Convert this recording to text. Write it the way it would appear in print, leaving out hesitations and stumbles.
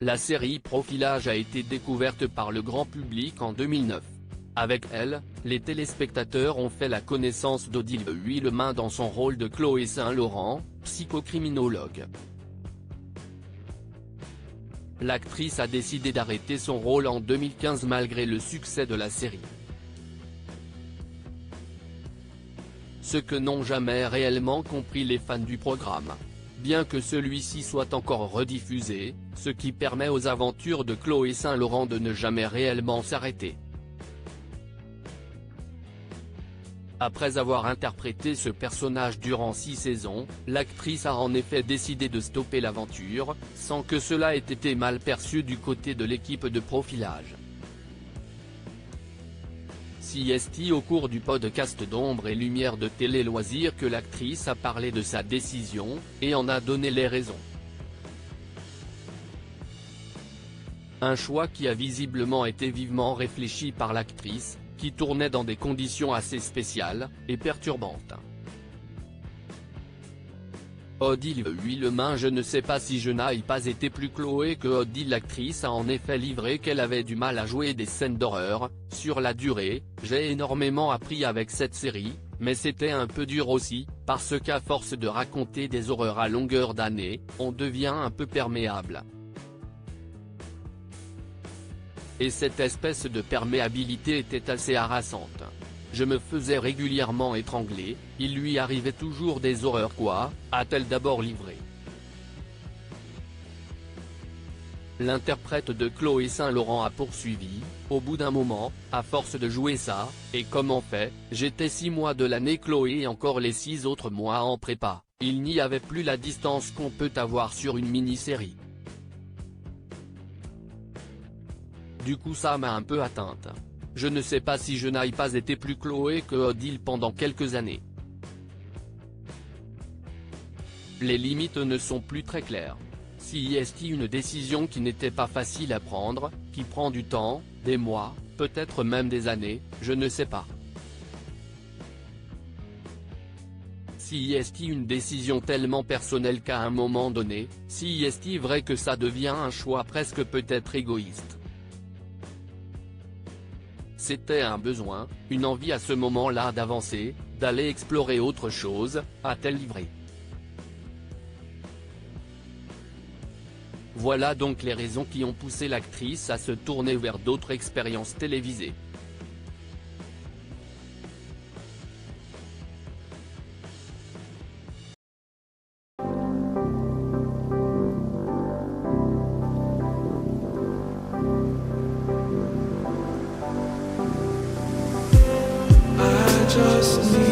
La série Profilage a été découverte par le grand public en 2009. Avec elle, les téléspectateurs ont fait la connaissance d'Odile Huillemin dans son rôle de Chloé Saint-Laurent, psychocriminologue. L'actrice a décidé d'arrêter son rôle en 2015 malgré le succès de la série. Ce que n'ont jamais réellement compris les fans du programme. Bien que celui-ci soit encore rediffusé, ce qui permet aux aventures de Chloé Saint-Laurent de ne jamais réellement s'arrêter. Après avoir interprété ce personnage durant 6 saisons, l'actrice a en effet décidé de stopper l'aventure, sans que cela ait été mal perçu du côté de l'équipe de Profilage. CST au cours du podcast d'Ombre et Lumière de Télé Loisirs que l'actrice a parlé de sa décision, et en a donné les raisons. Un choix qui a visiblement été vivement réfléchi par l'actrice, qui tournait dans des conditions assez spéciales, et perturbantes. Odile Huillemin. Je ne sais pas si je n'aille pas été plus Chloé que Odile. L'actrice a en effet livré qu'elle avait du mal à jouer des scènes d'horreur. Sur la durée, j'ai énormément appris avec cette série, mais c'était un peu dur aussi, parce qu'à force de raconter des horreurs à longueur d'année, on devient un peu perméable. Et cette espèce de perméabilité était assez harassante. Je me faisais régulièrement étrangler, il lui arrivait toujours des horreurs quoi, a-t-elle d'abord livré. L'interprète de Chloé Saint-Laurent a poursuivi, au bout d'un moment, à force de jouer ça, et comme en fait, j'étais 6 mois de l'année Chloé et encore les 6 autres mois en prépa, il n'y avait plus la distance qu'on peut avoir sur une mini-série. Du coup ça m'a un peu atteinte. Je ne sais pas si je n'aille pas été plus Chloé que Odile pendant quelques années. Les limites ne sont plus très claires. CST une décision qui n'était pas facile à prendre, qui prend du temps, des mois, peut-être même des années, je ne sais pas. CST une décision tellement personnelle qu'à un moment donné, CST vrai que ça devient un choix presque peut-être égoïste. C'était un besoin, une envie à ce moment-là d'avancer, d'aller explorer autre chose, a-t-elle livré. Voilà donc les raisons qui ont poussé l'actrice à se tourner vers d'autres expériences télévisées. Just need